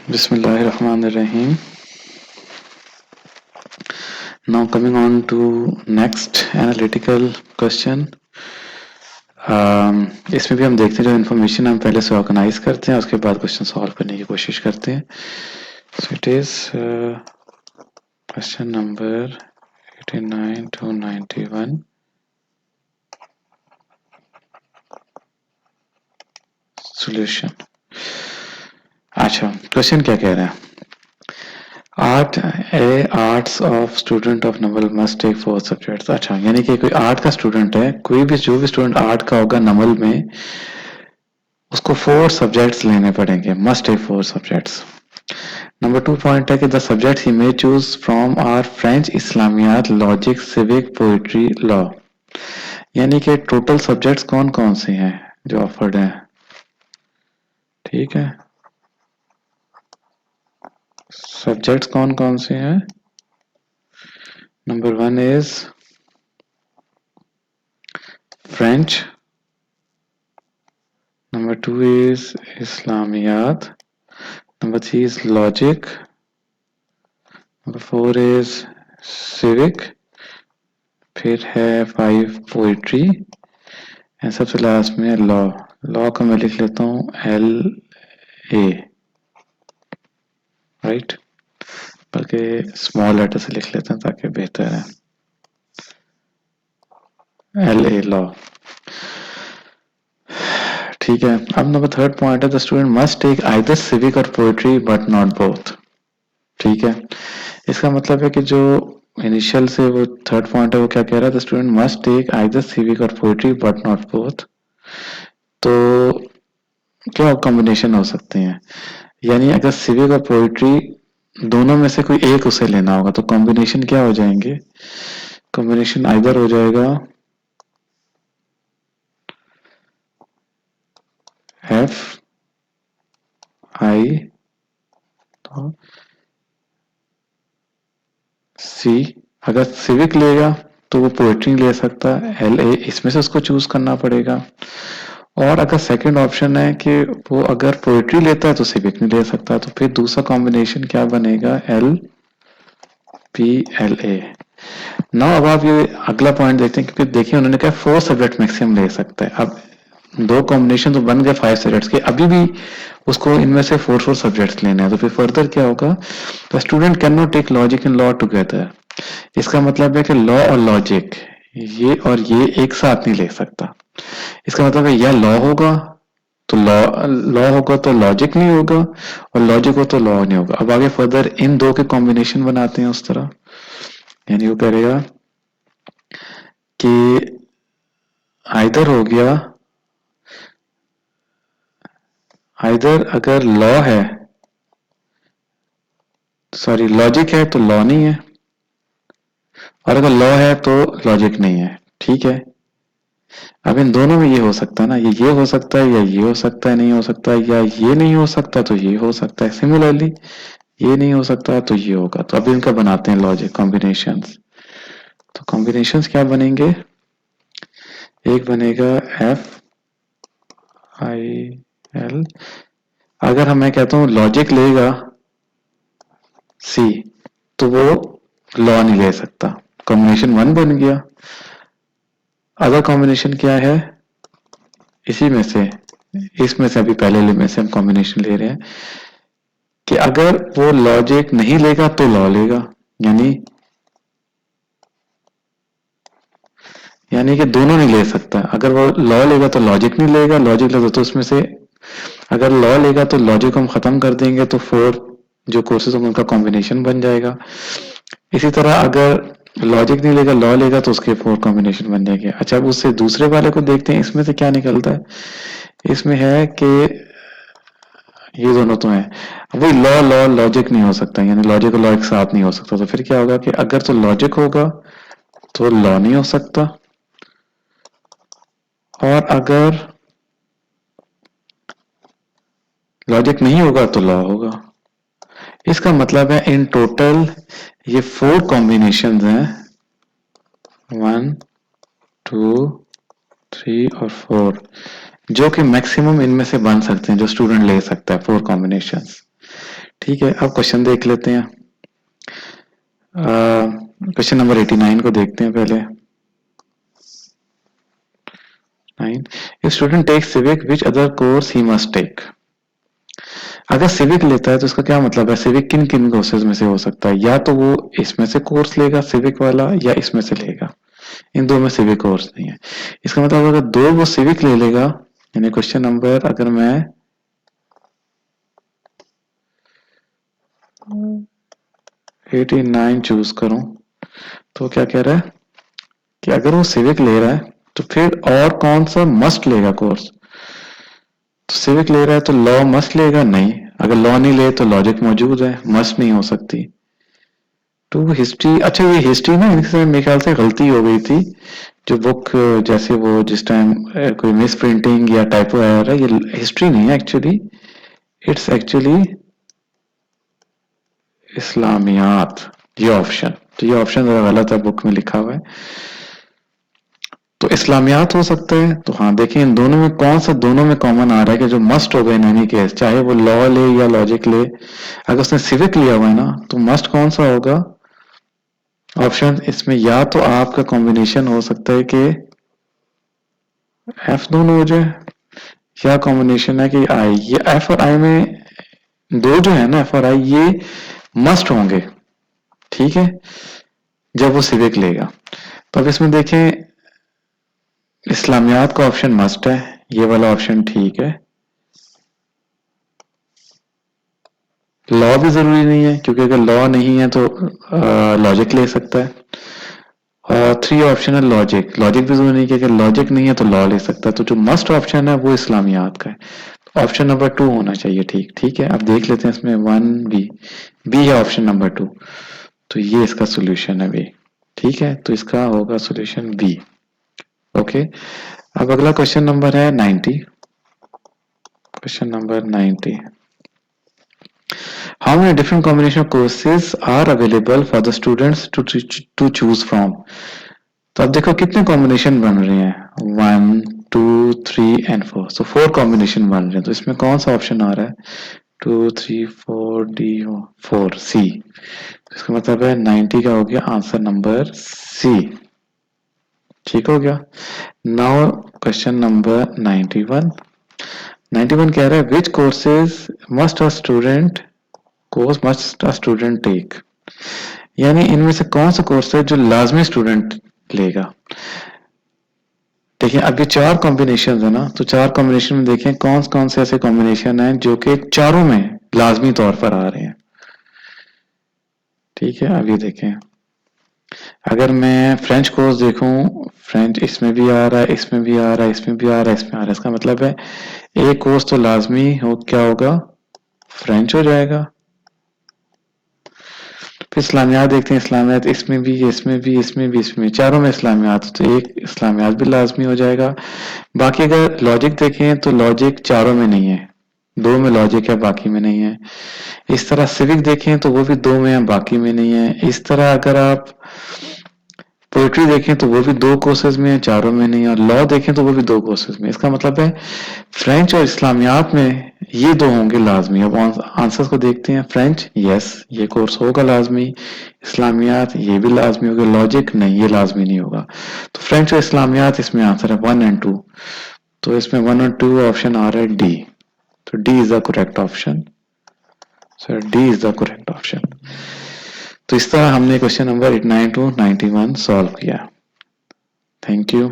Bismillahirrahmanirrahim. Now coming on to next analytical question. इसमें भी हम देखते हैं जो इन्फॉर्मेशन हम पहले से ऑर्गेनाइज करते हैं उसके बाद क्वेश्चन सॉल्व करने की कोशिश करते हैं. So it is question number 89 to 91. Solution. अच्छा, क्वेश्चन क्या कह रहा है? Arts of student of naval must take 4 subjects. अच्छा, यानी कि कोई आर्ट का स्टूडेंट है, कोई भी जो भी स्टूडेंट आर्ट का होगा नवल में, उसको 4 सब्जेक्ट्स लेने पड़ेंगे. Must take 4 subjects. Number 2 point है कि the subjects he may choose from are French, Islamiat, logic, civic, poetry, law. यानी कि टोटल सब्जेक्ट्स कौन कौन से हैं जो ऑफर्ड हैं. ठीक है, सब्जेक्ट्स कौन कौन से हैं? Number 1 is French. Number 2 is Islamiyat. Number 3 is logic. Number 4 is civic. फिर है 5 poetry. एंड सबसे लास्ट में लॉ. लॉ का मैं लिख लेता हूँ LA. राइट, बल्कि स्मॉल लेटर से लिख लेते हैं ताकि बेहतर है. LA law. ठीक है. अब नंबर 3 पॉइंट है the student must take either civic or poetry but not both. ठीक है, इसका मतलब है कि जो इनिशियल से वो 3 पॉइंट है वो क्या कह रहा है? The student must take either civic or poetry but not both. तो क्या कॉम्बिनेशन हो सकते हैं? यानी अगर सिविक और पोएट्री दोनों में से कोई एक उसे लेना होगा तो कॉम्बिनेशन क्या हो जाएंगे? कॉम्बिनेशन आइदर हो जाएगा एफ आई तो सी. अगर सिविक लेगा तो वो पोएट्री ले सकता है, LA. इसमें से उसको चूज करना पड़ेगा. और अगर सेकंड ऑप्शन है कि वो अगर पोएट्री लेता है तो सिविक नहीं ले सकता, तो फिर दूसरा कॉम्बिनेशन क्या बनेगा? LPLA. नाउ अब आप ये अगला पॉइंट देखते हैं, क्योंकि देखिए उन्होंने कहा 4 सब्जेक्ट मैक्सिमम ले सकता है. अब 2 कॉम्बिनेशन तो बन गए 5 सब्जेक्ट्स के, अभी भी उसको इनमें से 4 सब्जेक्ट्स लेने हैं. तो फिर फर्दर क्या होगा? The student can not take logic and law together. इसका मतलब है कि लॉ और लॉजिक ये और ये एक साथ नहीं ले सकता. इसका मतलब है या लॉ होगा तो लॉ होगा तो लॉजिक नहीं होगा, और लॉजिक हो तो लॉ नहीं होगा. अब आगे फर्दर इन दो के कॉम्बिनेशन बनाते हैं उस तरह. यानी वो करेगा कि आइदर हो गया, आइदर अगर लॉ है, सॉरी लॉजिक है तो लॉ नहीं है, और अगर लॉ है तो लॉजिक नहीं है. ठीक है, अब इन दोनों में ये हो सकता है ना, ये हो सकता है या ये हो सकता है, नहीं हो सकता है, या ये नहीं हो सकता तो ये हो सकता है. सिमिलरली ये नहीं हो सकता तो ये होगा. तो अब इनका बनाते हैं लॉजिक कॉम्बिनेशंस. तो कॉम्बिनेशंस क्या बनेंगे? एक बनेगा FIL. अगर मैं कहता हूं लॉजिक लेगा C तो वो लॉ नहीं ले सकता. कॉम्बिनेशन 1 बन गया. अदर कॉम्बिनेशन क्या है? इसी में से, इसमें से अभी पहले में से हम कॉम्बिनेशन ले रहे हैं कि अगर वो लॉजिक नहीं लेगा तो लॉ लेगा. यानी कि दोनों नहीं ले सकता. अगर वो लॉ लेगा तो लॉजिक नहीं लेगा, लॉजिक लेगा तो उसमें से अगर लॉ लेगा तो लॉजिक को हम खत्म कर देंगे तो 4 जो कोर्सेज होंगे उनका कॉम्बिनेशन बन जाएगा. इसी तरह अगर लॉजिक नहीं लेगा, लॉ लेगा तो उसके 4 कॉम्बिनेशन बन जाएंगे. अच्छा, अब उससे दूसरे वाले को देखते हैं, इसमें से क्या निकलता है. इसमें है कि ये दोनों तो है. वही लॉ लॉ लॉजिक नहीं हो सकता, यानी लॉजिक और लॉ एक साथ नहीं हो सकता. तो फिर क्या होगा कि अगर तो लॉजिक होगा तो लॉ नहीं हो सकता, और अगर लॉजिक नहीं होगा तो लॉ होगा. इसका मतलब है इन टोटल ये 4 कॉम्बिनेशंस हैं, 1 2 3 और 4, जो कि मैक्सिमम इनमें से बन सकते हैं जो स्टूडेंट ले सकता है 4 कॉम्बिनेशंस. ठीक है, अब क्वेश्चन देख लेते हैं। क्वेश्चन नंबर 89 को देखते हैं पहले। 9, if student takes civic, which other course he must take? अगर सिविक लेता है तो इसका क्या मतलब है, सिविक किन किन कोर्सेज में से हो सकता है, या तो वो इसमें से कोर्स लेगा सिविक वाला, या इसमें से लेगा। इन दो में सिविक कोर्स नहीं है। इसका मतलब अगर दो वो सिविक ले लेगा, यानी क्वेश्चन नंबर अगर मैं 89 चूज करूं, तो क्या कह रहा है कि अगर वो सिविक ले रहा है तो फिर और कौन सा मस्ट लेगा कोर्स। तो सिविक ले रहा है तो लॉ मस्ट लेगा, नहीं। अगर लॉ नहीं ले तो लॉजिक मौजूद है, मस्ट नहीं हो सकती। तो हिस्ट्री, अच्छा ये हिस्ट्री ना इनसे मेरे ख्याल से गलती हो गई थी। जो बुक, जैसे वो जिस टाइम कोई मिस प्रिंटिंग या टाइपो एरर है, ये हिस्ट्री नहीं है एक्चुअली, इट्स एक्चुअली इस्लामियात, ये ऑप्शन। तो ये ऑप्शन जरा गलत है, बुक में लिखा हुआ है। तो इस्लामियात हो सकते हैं। तो हाँ देखिए, इन दोनों में कौन सा दोनों में कॉमन आ रहा है कि जो मस्ट हो गए इन एनी केस, चाहे वो लॉ ले या लॉजिक ले। अगर उसने सिविक लिया हुआ है ना, तो मस्ट कौन सा होगा ऑप्शन इसमें, या तो आपका कॉम्बिनेशन हो सकता है कि एफ दोनों हो जाए, या कॉम्बिनेशन है कि आई। ये एफ और आई में दो जो है ना, एफ और आई, ये मस्ट होंगे, ठीक है, जब वो सिविक लेगा। तो अब इसमें देखें, इस्लामियात का ऑप्शन मस्ट है, ये वाला ऑप्शन ठीक है। लॉ भी जरूरी नहीं है, क्योंकि अगर लॉ नहीं है तो लॉजिक ले सकता है। और 3 ऑप्शन है लॉजिक, लॉजिक भी जरूरी नहीं, कि अगर लॉजिक नहीं है तो लॉ ले सकता है। तो जो मस्ट ऑप्शन है वो इस्लामियात का है। ऑप्शन नंबर 2 होना चाहिए, ठीक ठीक है। अब देख लेते हैं इसमें 1 बी है ऑप्शन नंबर 2। तो ये इसका सोल्यूशन है बी, ठीक है। तो इसका होगा सोल्यूशन बी। ओके, अब अगला क्वेश्चन नंबर है 90। Question number 90, how many different combination of courses are available for the students to choose from? तो अब देखो कितने कॉम्बिनेशन बन रहे हैं, 1 2 3 एंड 4। सो 4 कॉम्बिनेशन बन रहे हैं। तो इसमें कौन सा ऑप्शन आ रहा है, 2 3 4 डी 4 सी। इसका मतलब है 90 का हो गया आंसर नंबर सी, ठीक हो गया। Now question number 91। 91 कह रहा है which courses must a student course must a student take, यानी इनमें से कौन सा कोर्स है जो लाजमी स्टूडेंट लेगा। देखिए अब ये 4 कॉम्बिनेशन है ना, तो 4 कॉम्बिनेशन में देखें कौन कौन से ऐसे कॉम्बिनेशन हैं जो कि चारों में लाजमी तौर पर आ रहे हैं, ठीक है। अब ये देखें, अगर मैं फ्रेंच कोर्स देखूं, फ्रेंच इसमें भी आ रहा है, इसमें भी आ रहा है, इसमें भी आ रहा है, इसमें आ रहा है। इसका मतलब है एक कोर्स तो लाजमी हो क्या होगा, फ्रेंच हो जाएगा। फिर इस्लामियात देखते हैं, इस्लामियात इसमें भी, इसमें भी, इसमें भी, इसमें चारों में इस्लामियात, तो एक इस्लामियात भी लाजमी हो जाएगा। बाकी अगर लॉजिक देखें तो लॉजिक चारों में नहीं है, 2 में लॉजिक है, बाकी में नहीं है। इस तरह सिविक देखें तो वो भी 2 में है, बाकी में नहीं है। इस तरह अगर आप पोइट्री देखें तो वो भी 2 कोर्सेज में है, चारों में नहीं है। और लॉ देखें तो वो भी 2 कोर्सेज में। इसका मतलब है फ्रेंच और इस्लामियात में ये 2 होंगे लाजमी। अब आंसर्स को देखते हैं। फ्रेंच, यस ये कोर्स होगा लाजमी। इस्लामियात ये भी लाजमी होगा। लॉजिक नहीं, ये लाजमी नहीं होगा। तो फ्रेंच और इस्लामियात इसमें आंसर है 1 एंड 2। तो इसमें 1 और 2 ऑप्शन आ रहा है डी। तो D is the correct option. Sir D is the correct option. तो इस तरह हमने क्वेश्चन नंबर 89 to 91 सॉल्व किया। Thank you.